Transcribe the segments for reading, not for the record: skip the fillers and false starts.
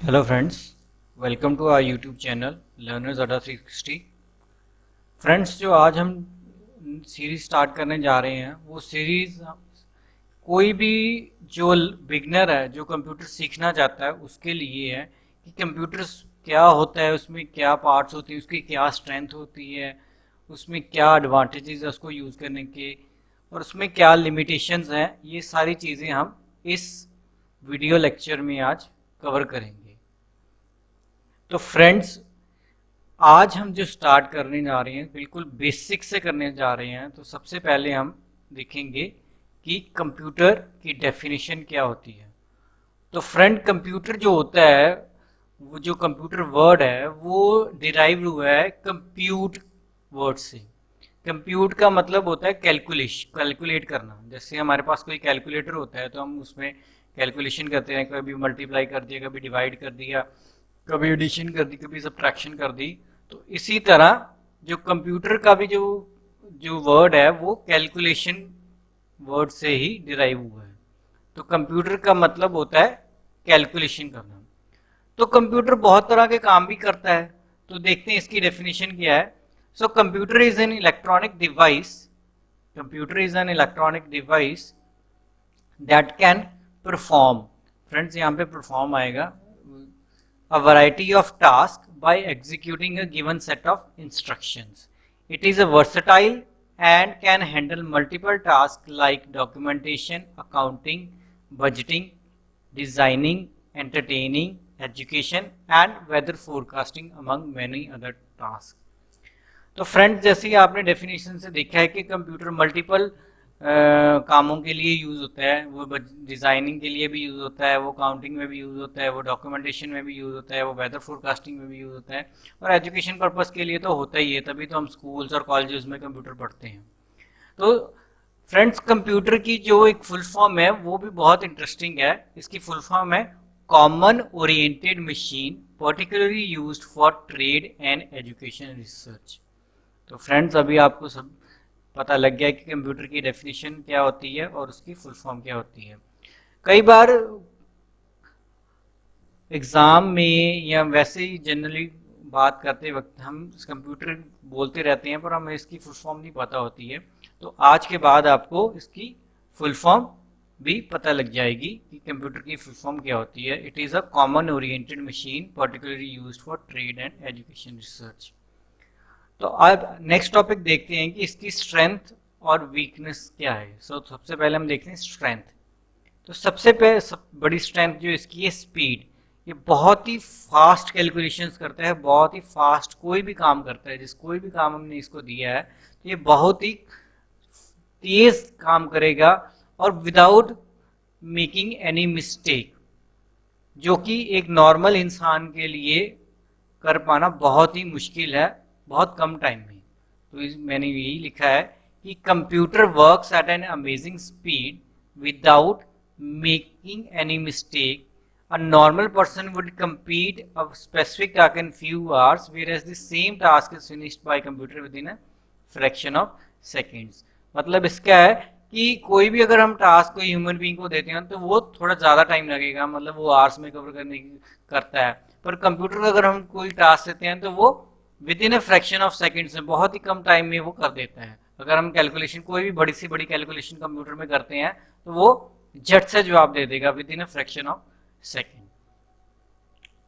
Hello friends, welcome to our YouTube channel learners Adda 360। Friends, जो आज हम सीरीज स्टार्ट करने जा रहे हैं वो सीरीज कोई भी जो बिगनर है, जो कंप्यूटर सीखना चाहता है, उसके लिए है कि कंप्यूटर क्या होता है, उसमें क्या पार्ट्स होती हैं, उसकी क्या स्ट्रेंथ होती है, उसमें क्या एडवांटेजेस है उसको यूज़ करने के, और उसमें क्या लिमिटेशंस हैं। ये सारी चीज़ें हम इस वीडियो लेक्चर में आज कवर करेंगे। तो फ्रेंड्स, आज हम जो स्टार्ट करने जा रहे हैं बिल्कुल बेसिक से करने जा रहे हैं। तो सबसे पहले हम देखेंगे कि कंप्यूटर की डेफिनेशन क्या होती है। तो फ्रेंड, कंप्यूटर जो होता है, वो जो कंप्यूटर वर्ड है वो डिराइव हुआ है कंप्यूट वर्ड से। कंप्यूट का मतलब होता है कैलकुलेट करना। जैसे हमारे पास कोई कैलकुलेटर होता है तो हम उसमें कैलकुलेशन करते हैं, कभी मल्टीप्लाई कर दिया, कभी डिवाइड कर दिया, कभी एडिशन कर दी, कभी सब्ट्रैक्शन कर दी। तो इसी तरह जो कंप्यूटर का भी जो जो वर्ड है वो कैलकुलेशन वर्ड से ही डिराइव हुआ है। तो कंप्यूटर का मतलब होता है कैलकुलेशन करना। तो कंप्यूटर बहुत तरह के काम भी करता है। तो देखते हैं इसकी डेफिनेशन क्या है। So computer is an electronic device, computer is an electronic device that can perform, friends यहाँ पे परफॉर्म आएगा, a variety of tasks by executing a given set of instructions. It is a versatile and can handle multiple tasks like documentation, accounting, budgeting, designing, entertaining, education and weather forecasting among many other tasks. तो friends, जैसे ही आपने definition से देखा है कि computer multiple कामों के लिए यूज़ होता है। वो डिज़ाइनिंग के लिए भी यूज़ होता है, वो काउंटिंग में भी यूज़ होता है, वो डॉक्यूमेंटेशन में भी यूज़ होता है, वो वेदर फोरकास्टिंग में भी यूज़ होता है, और एजुकेशन पर्पज़ के लिए तो होता ही है। तभी तो हम स्कूल्स और कॉलेजेस में कंप्यूटर पढ़ते हैं। तो फ्रेंड्स, कंप्यूटर की जो एक फुल फॉर्म है वो भी बहुत इंटरेस्टिंग है। इसकी फुल फॉर्म है common oriented machine particularly used for trade and education research. तो फ्रेंड्स, अभी आपको सब पता लग गया कि कंप्यूटर की डेफिनेशन क्या होती है और उसकी फुल फॉर्म क्या होती है। कई बार एग्जाम में या वैसे ही जनरली बात करते वक्त हम कंप्यूटर बोलते रहते हैं पर हमें इसकी फुल फॉर्म नहीं पता होती है। तो आज के बाद आपको इसकी फुल फॉर्म भी पता लग जाएगी कि कंप्यूटर की फुल फॉर्म क्या होती है। It is a common oriented machine particularly used for trade and education research. तो अब नेक्स्ट टॉपिक देखते हैं कि इसकी स्ट्रेंथ और वीकनेस क्या है। सबसे पहले हम देखते हैं स्ट्रेंथ। तो बड़ी स्ट्रेंथ जो इसकी है स्पीड। ये बहुत ही फास्ट कैलकुलेशंस करता है, बहुत ही फास्ट कोई भी काम करता है। कोई भी काम हमने इसको दिया है तो ये बहुत ही तेज काम करेगा और विदाउट मेकिंग एनी मिस्टेक, जो कि एक नॉर्मल इंसान के लिए कर पाना बहुत ही मुश्किल है, बहुत कम टाइम में। तो मैंने यही लिखा है कि computer works at an amazing speed without making any mistake. A normal person would complete a specific task in few hours, whereas the same task is finished by computer within a fraction of seconds. मतलब इसका है कि कोई भी अगर हम task कोई human being को देते हैं तो वो थोड़ा ज़्यादा टाइम लगेगा, मतलब वो आवर्स में कवर करने की करता है। पर कंप्यूटर को अगर हम कोई टास्क देते हैं तो वो with in a fraction of seconds में, बहुत ही कम टाइम में वो कर देता है। अगर हम कैलकुलेशन, कोई भी बड़ी सी बड़ी कैलकुलेशन कंप्यूटर में करते हैं तो वो झट से जवाब दे देगा with in a fraction of second.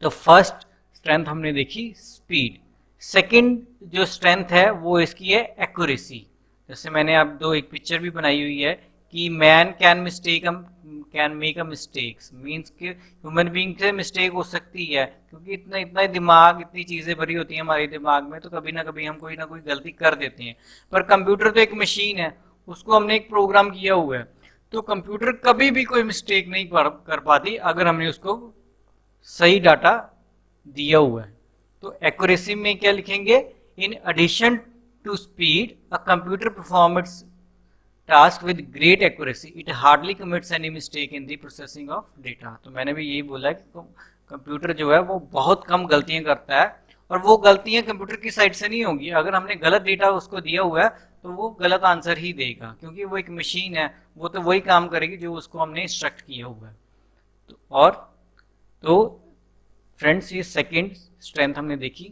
तो फर्स्ट स्ट्रेंथ हमने देखी स्पीड। सेकंड जो स्ट्रेंथ है वो इसकी है एक्यूरेसी। जैसे मैंने आप एक पिक्चर भी बनाई हुई है कि man can make a mistakes, means कि ह्यूमन बीइंग से मिस्टेक हो सकती है, क्योंकि इतना इतना दिमाग, इतनी चीज़ें भरी होती हैं हमारे दिमाग में, तो कभी ना कभी हम कोई ना कोई गलती कर देते हैं। पर कंप्यूटर तो एक मशीन है, उसको हमने एक प्रोग्राम किया हुआ है, तो कंप्यूटर कभी भी कोई मिस्टेक नहीं कर पाती अगर हमने उसको सही डाटा दिया हुआ है। तो एक्यूरेसी में क्या लिखेंगे, in addition to speed a computer perform its task with great accuracy, it hardly commits any mistake in the processing of data. तो मैंने भी यही बोला कि कंप्यूटर जो है वो बहुत कम गलतियां करता है, और वो गलतियां कंप्यूटर की साइड से नहीं होंगी। अगर हमने गलत डेटा उसको दिया हुआ है तो वो गलत आंसर ही देगा, क्योंकि वो एक मशीन है, वो तो वही काम करेगी जो उसको हमने इंस्ट्रक्ट किया हुआ है। तो फ्रेंड्स ये सेकंड स्ट्रेंथ हमने देखी।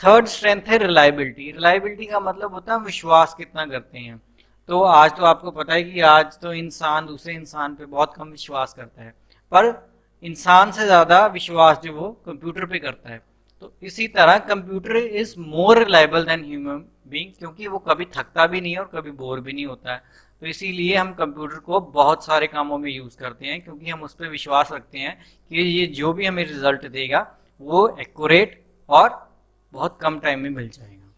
थर्ड स्ट्रेंथ है रिलायबिलिटी। रिलायबिलिटी का मतलब होता है हम विश्वास कितना करते हैं। तो आज तो आपको पता है कि आज तो इंसान दूसरे इंसान पे बहुत कम विश्वास करता है, पर इंसान से ज्यादा विश्वास जो वो कंप्यूटर पे करता है। तो इसी तरह computer is more reliable then human being, क्योंकि वो कभी थकता भी नहीं है और कभी बोर भी नहीं होता है। तो इसीलिए हम कंप्यूटर को बहुत सारे कामों में यूज करते हैं, क्योंकि हम उस पर विश्वास रखते हैं कि ये जो भी हमें रिजल्ट देगा वो एक्यूरेट और बहुत कम टाइम में मिल जाएगा।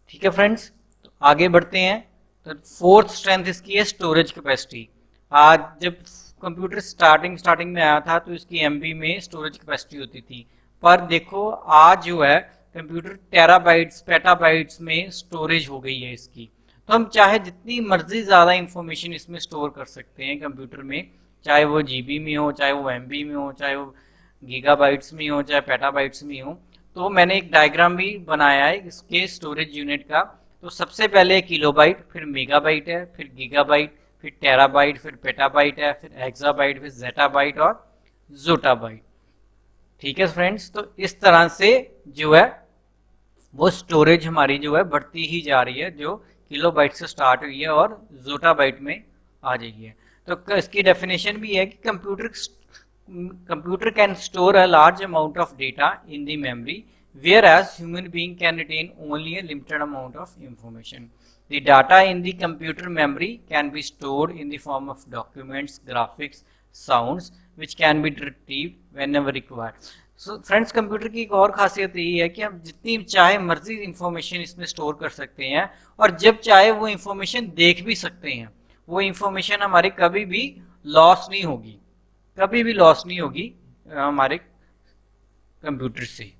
ठीक है फ्रेंड्स, तो आगे बढ़ते हैं। तो फोर्थ स्ट्रेंथ इसकी है स्टोरेज कैपेसिटी। आज जब कंप्यूटर स्टार्टिंग में आया था तो इसकी एमबी में स्टोरेज कैपेसिटी होती थी, पर देखो आज जो है कंप्यूटर टेराबाइट्स पेटाबाइट्स में स्टोरेज हो गई है इसकी। तो हम चाहे जितनी मर्जी ज़्यादा इंफॉर्मेशन इसमें स्टोर कर सकते हैं कंप्यूटर में, चाहे वो जीबी में हो, चाहे वो एमबी में हो, चाहे वो गीगाबाइट्स में हो, चाहे पेटाबाइट्स में हो। तो मैंने एक डायग्राम भी बनाया है इसके स्टोरेज यूनिट का। तो सबसे पहले किलोबाइट, फिर मेगाबाइट है, फिर गीगाबाइट, फिर टेराबाइट, फिर पेटाबाइट है, फिर हेक्साबाइट, फिर जेटाबाइट और जोटाबाइट। ठीक है फ्रेंड्स, तो इस तरह से जो है वो स्टोरेज हमारी जो है बढ़ती ही जा रही है, जो किलोबाइट से स्टार्ट हुई है और जोटाबाइट में आ जाएगी है। तो इसकी डेफिनेशन भी है कि computer can store a large amount of data in the memory, whereas human being can retain only a limited amount of information. The data in the computer memory can be stored in the form of documents, graphics, sounds, which can be retrieved whenever required. So friends, computer की एक और खासियत यही है कि हम जितनी चाहे मर्जी इंफॉर्मेशन इसमें स्टोर कर सकते हैं, और जब चाहे वो इंफॉर्मेशन देख भी सकते हैं। वो इंफॉर्मेशन हमारी कभी भी लॉस नहीं होगी, कभी भी लॉस नहीं होगी हमारे कंप्यूटर से।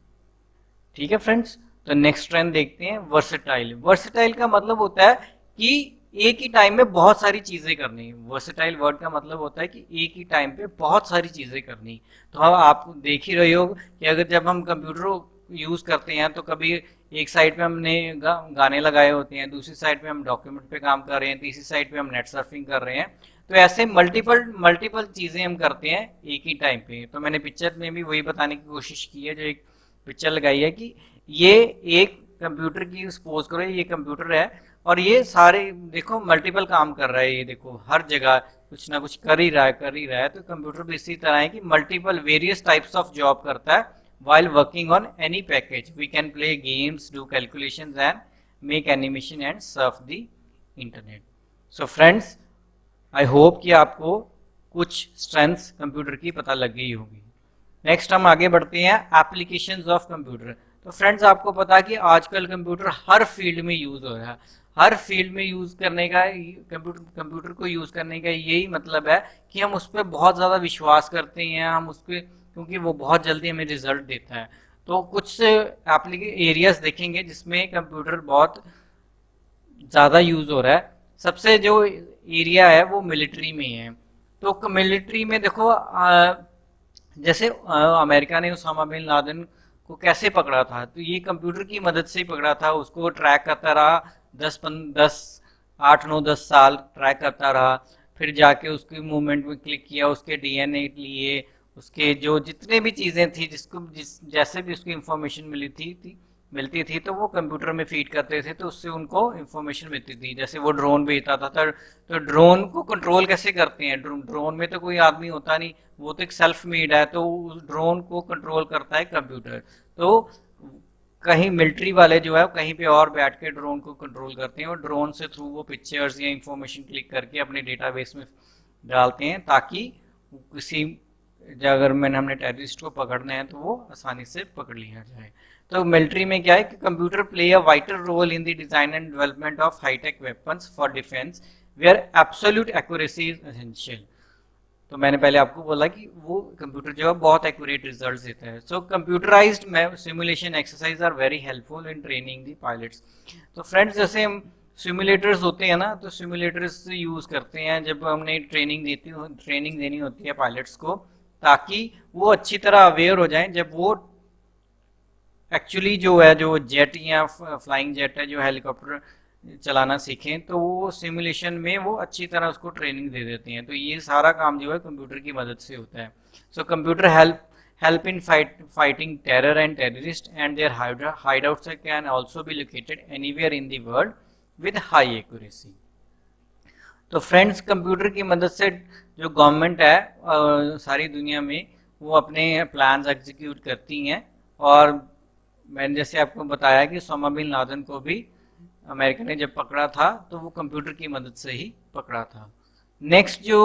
ठीक है फ्रेंड्स, तो नेक्स्ट ट्रेंड देखते हैं वर्सेटाइल। वर्सेटाइल का मतलब होता है कि एक ही टाइम में बहुत सारी चीजें करनी। वर्सेटाइल वर्ड का मतलब होता है कि एक ही टाइम पे बहुत सारी चीजें करनी। तो हम आप देख ही रहे हो कि अगर जब हम कंप्यूटर यूज करते हैं तो कभी एक साइड पे हमने गाने लगाए होते हैं, दूसरी साइड पे हम डॉक्यूमेंट पे काम कर रहे हैं, तीसरी साइड पे हम नेट सर्फिंग कर रहे हैं। तो ऐसे मल्टीपल चीजें हम करते हैं एक ही टाइम पे। तो मैंने पिक्चर में भी वही बताने की कोशिश की है, जो एक पिक्चर लगाई है कि ये एक कंप्यूटर की, सपोज करो ये कंप्यूटर है और ये सारे देखो मल्टीपल काम कर रहा है। ये देखो हर जगह कुछ ना कुछ कर ही रहा है। तो कंप्यूटर भी इसी तरह है कि multiple various types of job करता है। while working on any package we can play games, do calculations and make animation and surf the internet. So friends, I hope कि आपको कुछ स्ट्रेंथ्स कंप्यूटर की पता लग गई होगी। नेक्स्ट हम आगे बढ़ते हैं एप्लीकेशंस ऑफ कंप्यूटर। तो फ्रेंड्स आपको पता है कि आजकल कंप्यूटर हर फील्ड में यूज हो रहा है। हर फील्ड में यूज करने का कंप्यूटर को यूज करने का यही मतलब है कि हम उस पर बहुत ज़्यादा विश्वास करते हैं, हम उस पर, क्योंकि वो बहुत जल्दी हमें रिजल्ट देता है। तो कुछ एरियाज देखेंगे जिसमें कंप्यूटर बहुत ज़्यादा यूज हो रहा है। सबसे जो एरिया है वो मिलिट्री में है। तो मिलिट्री में देखो जैसे अमेरिका ने उसामा बिन लादेन को कैसे पकड़ा था, तो ये कंप्यूटर की मदद से ही पकड़ा था। उसको ट्रैक करता रहा 8 9 10 साल ट्रैक करता रहा, फिर जाके उसकी मूवमेंट में क्लिक किया, उसके डीएनए लिए, उसके जो जितने भी चीज़ें थी जैसे भी उसकी इंफॉर्मेशन मिलती थी तो वो कंप्यूटर में फीड करते थे, तो उससे उनको इंफॉर्मेशन मिलती थी। जैसे वो ड्रोन भेजता था तो ड्रोन को कंट्रोल कैसे करते हैं, ड्रोन में तो कोई आदमी होता नहीं, वो तो एक सेल्फ मेड है, तो उस ड्रोन को कंट्रोल करता है कंप्यूटर। तो कहीं मिलिट्री वाले जो है कहीं पे और बैठ के ड्रोन को कंट्रोल करते हैं और ड्रोन से थ्रू वो पिक्चर्स या इंफॉर्मेशन क्लिक करके अपने डेटाबेस में डालते हैं, ताकि किसी अगर हमने टेररिस्ट को पकड़ना है तो वो आसानी से पकड़ लिया जाए। तो मिलिट्री में क्या है कि computer play a vital role in the design and development of high tech weapons for defence where absolute accuracy is essential. तो मैंने पहले आपको बोला कि वो कंप्यूटर जो है बहुत एक्यूरेट रिजल्ट्स देता है। So computerised simulation exercise are very helpful in training the pilots. तो फ्रेंड्स जैसे हम सिमुलेटर्स होते हैं ना, तो सिमुलेटर्स यूज करते हैं जब हमने ट्रेनिंग देनी होती है पायलट्स को, ताकि वो अच्छी तरह अवेयर हो जाएं जब वो एक्चुअली जो है जो जेट या फ्लाइंग जेट है जो हेलीकॉप्टर चलाना सीखें, तो वो सिमुलेशन में वो अच्छी तरह उसको ट्रेनिंग दे देते हैं। तो ये सारा काम जो है कंप्यूटर की मदद से होता है। So computer help in fighting terror and terrorists, and their hideouts can also be located anywhere in the world with high accuracy. तो फ्रेंड्स कंप्यूटर की मदद से जो गवर्नमेंट है सारी दुनिया में वो अपने प्लान्स एग्जीक्यूट करती हैं, और मैंने जैसे आपको बताया कि ओसामा बिन लादेन को भी अमेरिका ने जब पकड़ा था तो वो कंप्यूटर की मदद से ही पकड़ा था। नेक्स्ट जो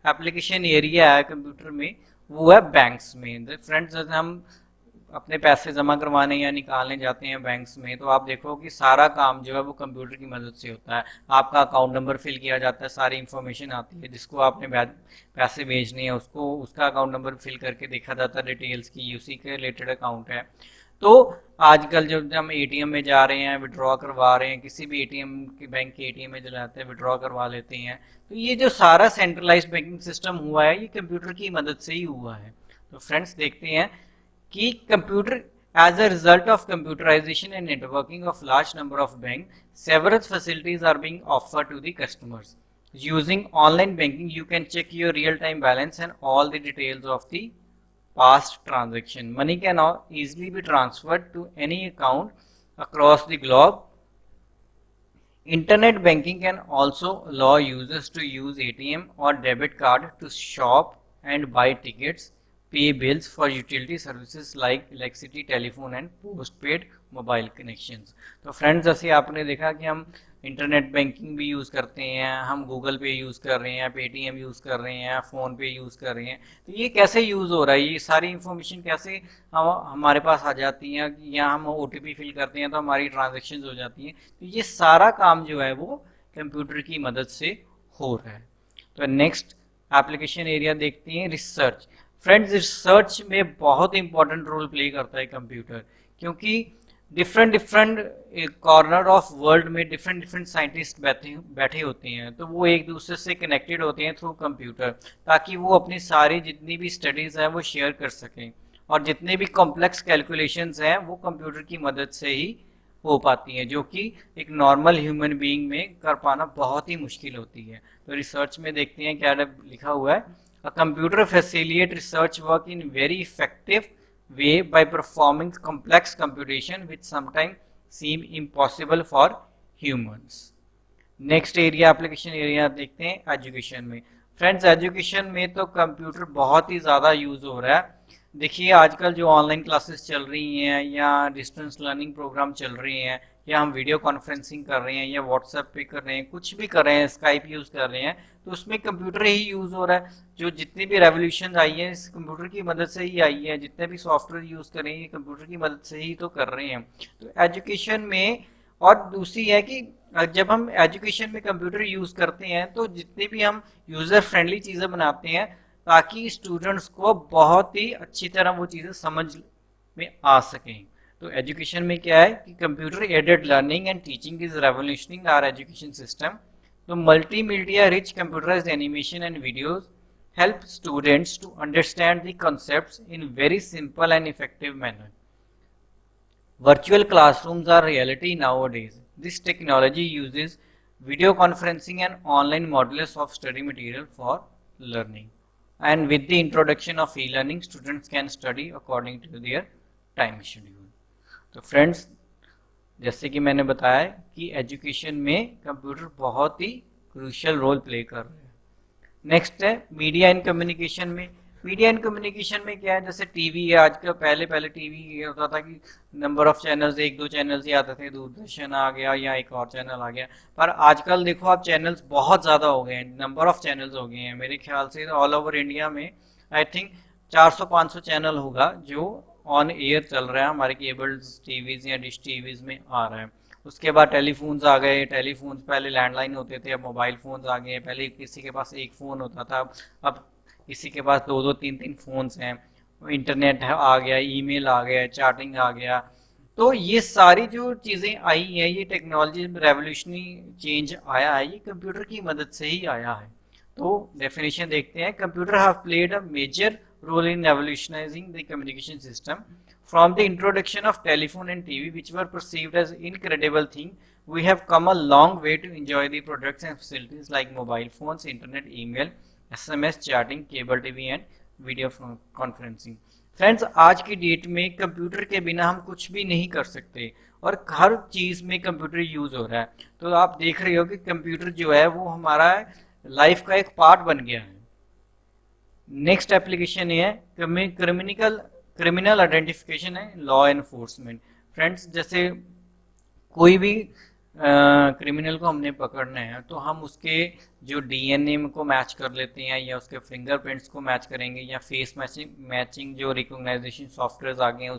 एप्लीकेशन एरिया है कंप्यूटर में वो है बैंक्स में। फ्रेंड्स जब हम अपने पैसे जमा करवाने या निकालने जाते हैं बैंक्स में, तो आप देखो कि सारा काम जो है वो कंप्यूटर की मदद से होता है। आपका अकाउंट नंबर फिल किया जाता है, सारी इंफॉर्मेशन आती है, जिसको आपने पैसे भेजने हैं उसको उसका अकाउंट नंबर फिल करके देखा जाता है डिटेल्स की, उसी के रिलेटेड अकाउंट है। तो आजकल जब हम एटीएम में जा रहे हैं, विड्रॉ करवा रहे हैं, किसी भी एटीएम के बैंक के एटीएम में जाते हैं, विड्रॉ करवा लेते हैं, तो ये जो सारा सेंट्रलाइज्ड बैंकिंग सिस्टम हुआ है ये कंप्यूटर की मदद से ही हुआ है। तो फ्रेंड्स देखते हैं कि computer as a result of computerization and networking of large number of banks, several facilities are being offered to the customers. Using online banking, you can check your real-time balance and all the details of the past transaction. Money can now easily be transferred to any account across the globe. Internet banking can also allow users to use ATM or debit card to shop and buy tickets, pay bills for utility services like electricity, telephone and postpaid mobile connections. तो friends जैसे आपने देखा कि हम internet banking भी use करते हैं, हम गूगल पे यूज़ कर रहे हैं, पेटीएम यूज़ कर रहे हैं, फ़ोन पे यूज़ कर रहे हैं, तो ये कैसे यूज़ हो रहा है, ये सारी इन्फॉर्मेशन कैसे हमारे पास आ जाती है, या हम OTP फिल करते हैं तो हमारी ट्रांजेक्शन हो जाती हैं। तो ये सारा काम जो है वो कंप्यूटर की मदद से हो रहा है। तो नेक्स्ट एप्लीकेशन एरिया देखते हैं रिसर्च। फ्रेंड्स रिसर्च में बहुत इंपॉर्टेंट रोल प्ले करता है कंप्यूटर, क्योंकि डिफरेंट कॉर्नर ऑफ वर्ल्ड में डिफरेंट साइंटिस्ट बैठे होते हैं, तो वो एक दूसरे से कनेक्टेड होते हैं थ्रू कंप्यूटर, ताकि वो अपनी सारी जितनी भी स्टडीज़ हैं वो शेयर कर सकें, और जितने भी कॉम्प्लेक्स कैलकुलेशंस हैं वो कंप्यूटर की मदद से ही हो पाती हैं, जो कि एक नॉर्मल ह्यूमन बीइंग में कर पाना बहुत ही मुश्किल होती है। तो रिसर्च में देखते हैं क्या लिखा हुआ है। A computer facilitates research work in very effective way by performing complex computation which sometimes seem impossible for humans. Next area application area देखते हैं एजुकेशन में। फ्रेंड्स एजुकेशन में तो कंप्यूटर बहुत ही ज़्यादा यूज़ हो रहा है। देखिए आजकल जो ऑनलाइन क्लासेस चल रही हैं या डिस्टेंस लर्निंग प्रोग्राम चल रहे हैं, या हम वीडियो कॉन्फ्रेंसिंग कर रहे हैं, या व्हाट्सएप पे कर रहे हैं, कुछ भी कर रहे हैं, स्काइप यूज़ कर रहे हैं, तो उसमें कंप्यूटर ही यूज़ हो रहा है। जो जितनी भी रेवोल्यूशन आई है इस कंप्यूटर की मदद से ही आई है, जितने भी सॉफ्टवेयर यूज़ कर रहे हैं ये कंप्यूटर की मदद से ही तो कर रहे हैं। तो एजुकेशन में, और दूसरी है कि जब हम एजुकेशन में कंप्यूटर यूज़ करते हैं तो जितनी भी हम यूज़र फ्रेंडली चीज़ें बनाते हैं ताकि स्टूडेंट्स को बहुत ही अच्छी तरह वो चीज़ें समझ में आ सकें। तो एजुकेशन में क्या है कि computer aided learning and teaching is revolutionising our education system. तो multimedia rich computerised animation and videos help students to understand the concepts in very simple and effective manner. Virtual classrooms are reality nowadays. This technology uses video conferencing and online modules of study material for learning. And with the introduction of e-learning, students can study according to their time schedule. तो friends जैसे कि मैंने बताया कि education में computer बहुत ही crucial role play कर रहे हैं। नेक्स्ट है मीडिया एंड कम्युनिकेशन में। मीडिया एंड कम्युनिकेशन में क्या है, जैसे टीवी है आजकल, पहले टीवी ये होता था कि नंबर ऑफ चैनल्स, एक दो चैनल्स ही आते थे, दूरदर्शन आ गया या एक और चैनल आ गया, पर आजकल देखो आप चैनल्स बहुत ज़्यादा हो गए हैं, नंबर ऑफ चैनल्स हो गए हैं। मेरे ख्याल से ऑल ओवर इंडिया में आई थिंक 400-500 चैनल होगा जो ऑन एयर चल रहा है, हमारे केबल्स टीवीज़ या डिश टीवीज़ में आ रहा है। उसके बाद टेलीफोन्स आ गए, टेलीफोन्स पहले लैंडलाइन होते थे, अब मोबाइल फ़ोन्स आ गए। पहले किसी के पास एक फ़ोन होता था, अब किसी के पास 2-2 3-3 फ़ोन्स हैं। इंटरनेट है आ गया, ईमेल आ गया, चैटिंग आ गया। तो ये सारी जो चीज़ें आई हैं, ये टेक्नोलॉजी रेवोल्यूशनरी चेंज आया है, ये कंप्यूटर की मदद से ही आया है। तो डेफिनेशन देखते हैं। Computer have played a major role in revolutionizing the communication system. From the introduction of telephone and TV, which were perceived as incredible thing, we have come a long way to enjoy the products and facilities like mobile phones, internet, email, SMS, chatting, cable TV and video conferencing. Friends, आज की date में computer के बिना हम कुछ भी नहीं कर सकते और हर चीज़ में कंप्यूटर यूज़ हो रहा है। तो आप देख रहे हो कि कंप्यूटर जो है वो हमारा लाइफ का एक पार्ट बन गया है। नेक्स्ट एप्लीकेशन ये है क्रिमिनल आइडेंटिफिकेशन है, लॉ एनफोर्समेंट। फ्रेंड्स, जैसे कोई भी क्रिमिनल को हमने पकड़ना है तो हम उसके जो डीएनए को मैच कर लेते हैं या उसके फिंगरप्रिंट्स को मैच करेंगे या फेस मैचिंग जो रिकॉग्नाइजेशन सॉफ्टवेयर आ गए हैं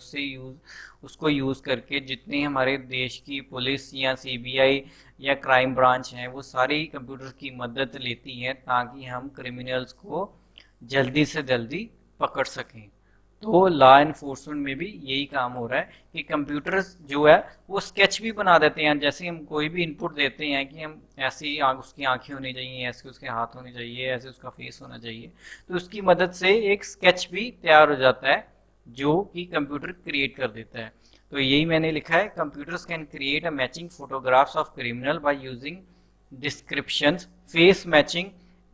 उसको यूज़ करके जितने हमारे देश की पुलिस या सीबीआई या क्राइम ब्रांच है वो सारी कंप्यूटर की मदद लेती हैं ताकि हम क्रिमिनल्स को जल्दी से जल्दी पकड़ सकें। तो लॉ एनफोर्समेंट में भी यही काम हो रहा है कि कंप्यूटर जो है वो स्केच भी बना देते हैं। जैसे हम कोई भी इनपुट देते हैं कि हम ऐसी उसकी आंखें होनी चाहिए, ऐसे उसके हाथ होने चाहिए, ऐसे उसका फेस होना चाहिए, तो उसकी मदद से एक स्केच भी तैयार हो जाता है जो कि कंप्यूटर क्रिएट कर देता है। तो यही मैंने लिखा है, computers can create a matching photographs of criminal by using descriptions, face matching,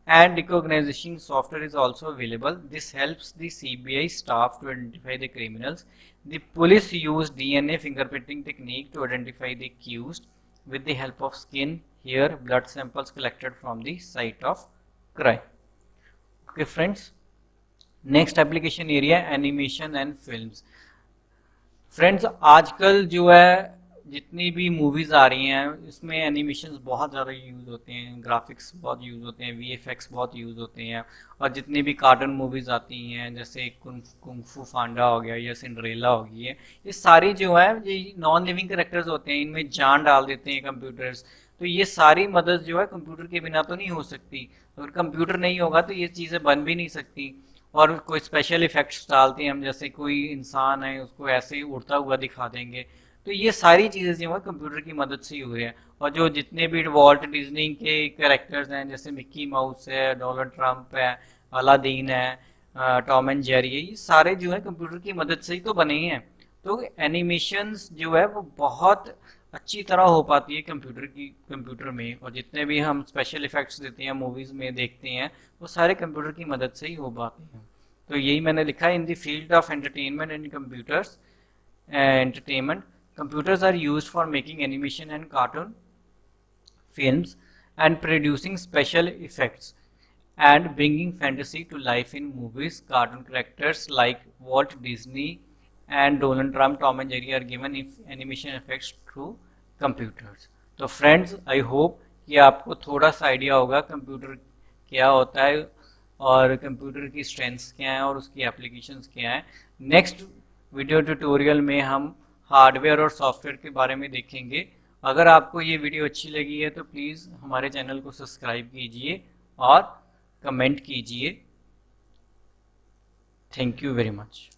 and recognition software is also available. This helps the CBI staff to identify the criminals. The police use DNA fingerprinting technique to identify the accused with the help of skin, hair, blood samples collected from the site of crime. Okay, friends. Next application area, animation and films. Friends, आजकल जो है जितनी भी movies आ रही हैं इसमें animations बहुत ज़्यादा यूज़ होते हैं, ग्राफिक्स बहुत यूज़ होते हैं, वीएफएक्स बहुत यूज़ होते हैं। और जितनी भी कार्टून मूवीज़ आती हैं जैसे कुंग फू पांडा हो गया या सिंड्रेला हो गई है, ये सारी जो है ये नॉन लिविंग करेक्टर्स होते हैं, इनमें जान डाल देते हैं कंप्यूटर्स। तो ये सारी मदद जो है कंप्यूटर के बिना तो नहीं हो सकती। अगर कंप्यूटर नहीं होगा तो ये चीज़ें बन भी नहीं सकती। और कोई स्पेशल इफेक्ट्स डालते हैं हम, जैसे कोई इंसान है उसको ऐसे ही उड़ता हुआ दिखा देंगे। तो ये सारी चीज़ें जो है कंप्यूटर की मदद से ही हुई है। और जो जितने भी वॉल्ट डिज्नी के कैरेक्टर्स हैं जैसे मिक्की माउस है, डोनाल्ड ट्रंप है, अलादीन है, टॉम एंड जेरी है, ये सारे जो है कंप्यूटर की मदद से ही तो बने हैं। तो एनिमेशंस जो है वो बहुत अच्छी तरह हो पाती है कंप्यूटर में। और जितने भी हम स्पेशल इफेक्ट्स देते हैं मूवीज़ में देखते हैं वो सारे कंप्यूटर की मदद से ही हो पाते हैं। तो यही मैंने लिखा है, in the field of entertainment and computers entertainment, computers are used for making animation and cartoon films and producing special effects and bringing fantasy to life in movies. Cartoon characters like Walt Disney and Donald Trump, Tom and Jerry are given animation effects through computers. तो friends, I hope कि आपको थोड़ा सा idea होगा computer क्या होता है और कंप्यूटर की स्ट्रेंथ्स क्या हैं और उसकी एप्लीकेशंस क्या हैं। नेक्स्ट वीडियो ट्यूटोरियल में हम हार्डवेयर और सॉफ्टवेयर के बारे में देखेंगे। अगर आपको ये वीडियो अच्छी लगी है तो प्लीज़ हमारे चैनल को सब्सक्राइब कीजिए और कमेंट कीजिए। Thank you very much.